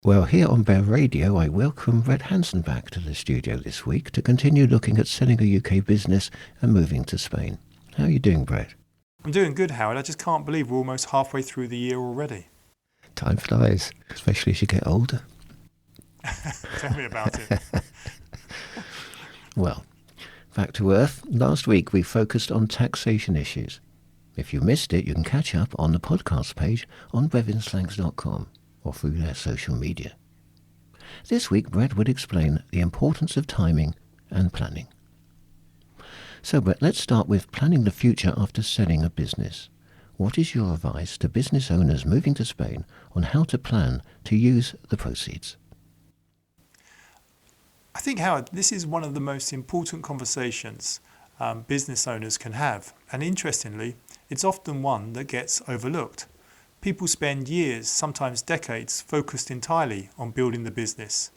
Well, here on Bear Radio, I welcome Hanson back to the studio this week to continue looking at selling a UK business and moving to Spain. How are you doing, Brett? I'm doing good, Howard. I just can't believe we're almost halfway through the year already. Time flies, especially as you get older. Tell me about it. Well, back to earth. Last week we focused on taxation issues. If you missed it, you can catch up on the podcast page on blevinsfranks.com or through their social media. This week, Brett would explain the importance of timing and planning. So, Brett, let's start with planning the future after selling a business. What is your advice to business owners moving to Spain on how to plan to use the proceeds? I think, Howard, this is one of the most important conversations business owners can have. And interestingly, it's often one that gets overlooked. People spend years, sometimes decades, focused entirely on building the business.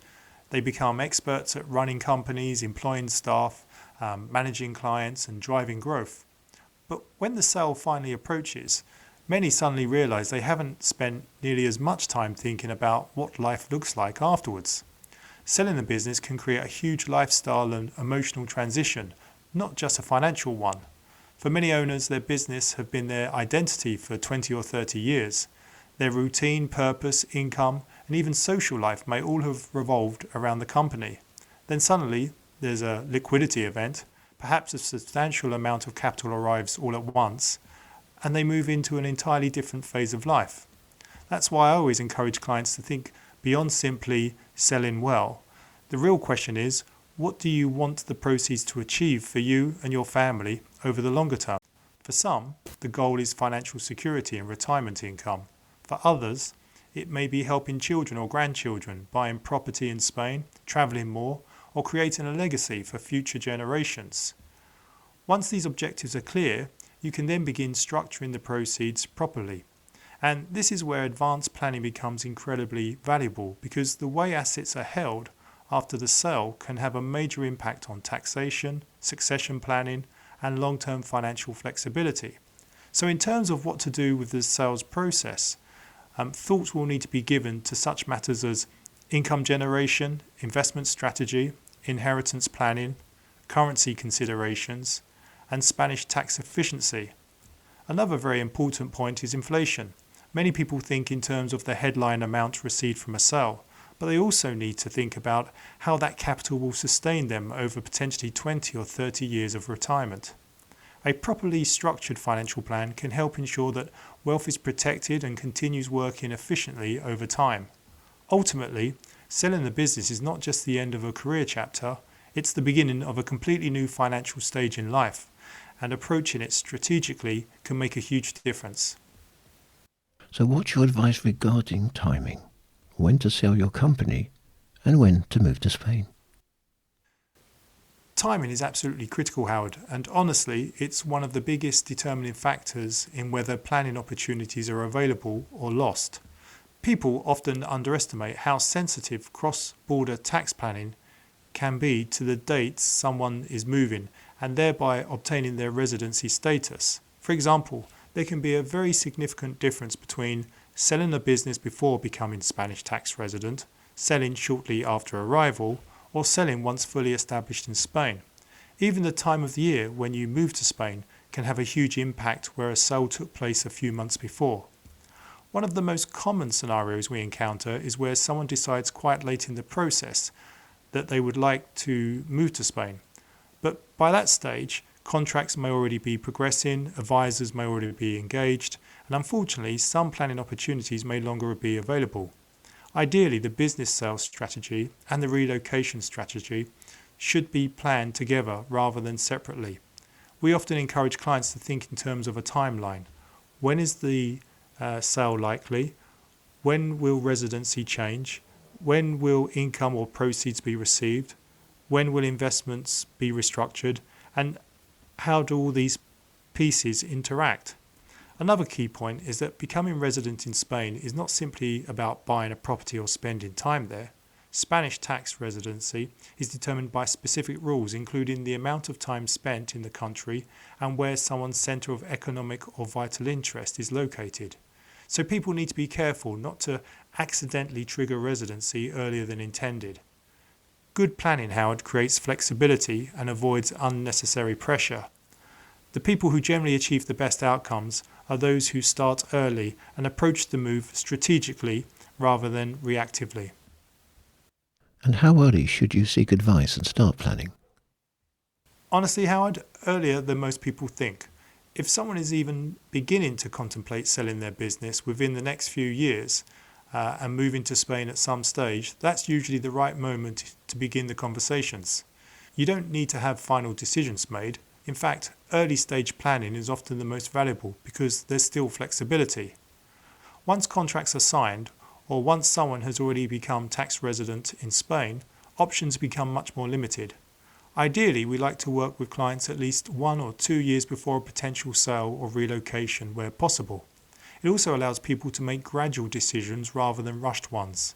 They become experts at running companies, employing staff, managing clients and driving growth. But when the sale finally approaches, many suddenly realise they haven't spent nearly as much time thinking about what life looks like afterwards. Selling a business can create a huge lifestyle and emotional transition, not just a financial one. For many owners, their business have been their identity for 20 or 30 years. Their routine, purpose, income, and even social life may all have revolved around the company. Then suddenly, there's a liquidity event, perhaps a substantial amount of capital arrives all at once, and they move into an entirely different phase of life. That's why I always encourage clients to think beyond simply selling well. The real question is, what do you want the proceeds to achieve for you and your family over the longer term? For some, the goal is financial security and retirement income. For others, it may be helping children or grandchildren, buying property in Spain, travelling more, or creating a legacy for future generations. Once these objectives are clear, you can then begin structuring the proceeds properly. And this is where advanced planning becomes incredibly valuable, because the way assets are held after the sale can have a major impact on taxation, succession planning, and long-term financial flexibility. So in terms of what to do with the sales process, thought will need to be given to such matters as income generation, investment strategy, inheritance planning, currency considerations, and Spanish tax efficiency. Another very important point is inflation. Many people think in terms of the headline amount received from a sale, but they also need to think about how that capital will sustain them over potentially 20 or 30 years of retirement. A properly structured financial plan can help ensure that wealth is protected and continues working efficiently over time. Ultimately, selling the business is not just the end of a career chapter, it's the beginning of a completely new financial stage in life, and approaching it strategically can make a huge difference. So what's your advice regarding timing? When to sell your company and when to move to Spain? Timing is absolutely critical, Howard, and honestly, it's one of the biggest determining factors in whether planning opportunities are available or lost. People often underestimate how sensitive cross-border tax planning can be to the dates someone is moving and thereby obtaining their residency status. For example, there can be a very significant difference between selling a business before becoming Spanish tax resident, selling shortly after arrival, or selling once fully established in Spain. Even the time of the year when you move to Spain can have a huge impact where a sale took place a few months before. One of the most common scenarios we encounter is where someone decides quite late in the process that they would like to move to Spain. But by that stage, contracts may already be progressing, advisors may already be engaged, and unfortunately, some planning opportunities may no longer be available. Ideally, the business sales strategy and the relocation strategy should be planned together rather than separately. We often encourage clients to think in terms of a timeline. When is the sale likely? When will residency change? When will income or proceeds be received? When will investments be restructured? And how do all these pieces interact? Another key point is that becoming resident in Spain is not simply about buying a property or spending time there. Spanish tax residency is determined by specific rules, including the amount of time spent in the country and where someone's centre of economic or vital interest is located. So people need to be careful not to accidentally trigger residency earlier than intended. Good planning, Howard, creates flexibility and avoids unnecessary pressure. The people who generally achieve the best outcomes are those who start early and approach the move strategically rather than reactively. And how early should you seek advice and start planning? Honestly, Howard, earlier than most people think. If someone is even beginning to contemplate selling their business within the next few years and moving to Spain at some stage, that's usually the right moment to begin the conversations. You don't need to have final decisions made. In fact, early stage planning is often the most valuable because there's still flexibility. Once contracts are signed, or once someone has already become tax resident in Spain, options become much more limited. Ideally, we like to work with clients at least 1 or 2 years before a potential sale or relocation where possible. It also allows people to make gradual decisions rather than rushed ones.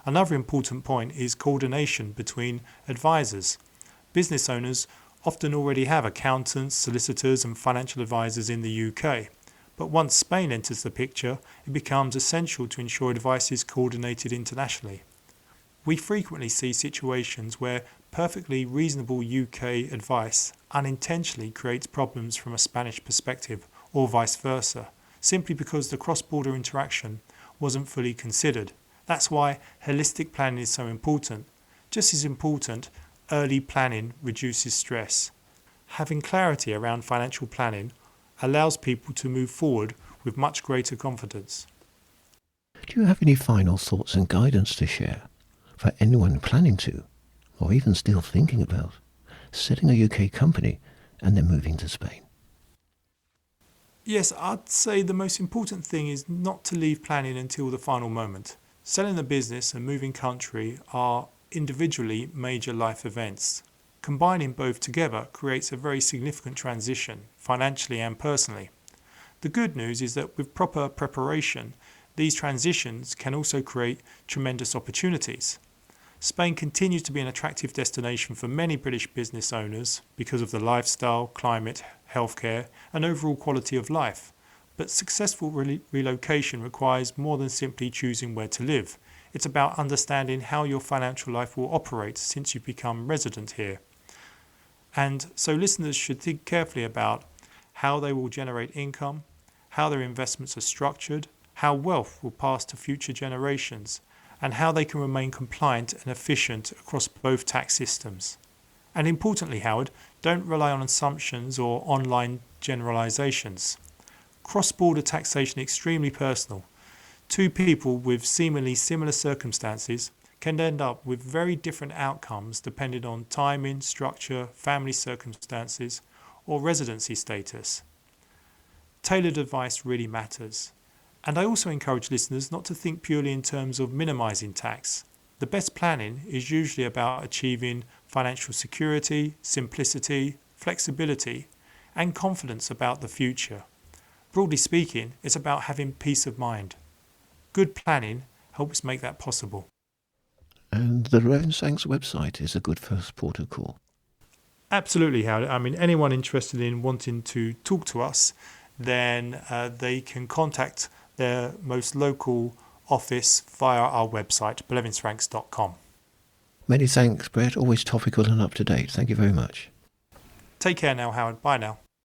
Another important point is coordination between advisors. Business owners often already have accountants, solicitors and financial advisors in the UK. But once Spain enters the picture, it becomes essential to ensure advice is coordinated internationally. We frequently see situations where perfectly reasonable UK advice unintentionally creates problems from a Spanish perspective, or vice versa, simply because the cross-border interaction wasn't fully considered. That's why holistic planning is so important. Just as important, early planning reduces stress. Having clarity around financial planning allows people to move forward with much greater confidence. Do you have any final thoughts and guidance to share for anyone planning to, or even still thinking about, setting a UK company and then moving to Spain? Yes, I'd say the most important thing is not to leave planning until the final moment. Selling the business and moving country are individually major life events. Combining both together creates a very significant transition, financially and personally. The good news is that with proper preparation, these transitions can also create tremendous opportunities. Spain continues to be an attractive destination for many British business owners because of the lifestyle, climate, healthcare and overall quality of life. But successful relocation requires more than simply choosing where to live. It's about understanding how your financial life will operate since you've become resident here. And so listeners should think carefully about how they will generate income, how their investments are structured, how wealth will pass to future generations, and how they can remain compliant and efficient across both tax systems. And importantly, Howard, don't rely on assumptions or online generalizations. Cross-border taxation is extremely personal. Two people with seemingly similar circumstances can end up with very different outcomes depending on timing, structure, family circumstances, or residency status. Tailored advice really matters. And I also encourage listeners not to think purely in terms of minimizing tax. The best planning is usually about achieving financial security, simplicity, flexibility, and confidence about the future. Broadly speaking, it's about having peace of mind. Good planning helps make that possible. And the Blevins Franks website is a good first port of call. Absolutely, Howard. I mean, anyone interested in wanting to talk to us, then they can contact their most local office via our website, blevinsfranks.com. Many thanks, Brett. Always topical and up to date. Thank you very much. Take care now, Howard. Bye now.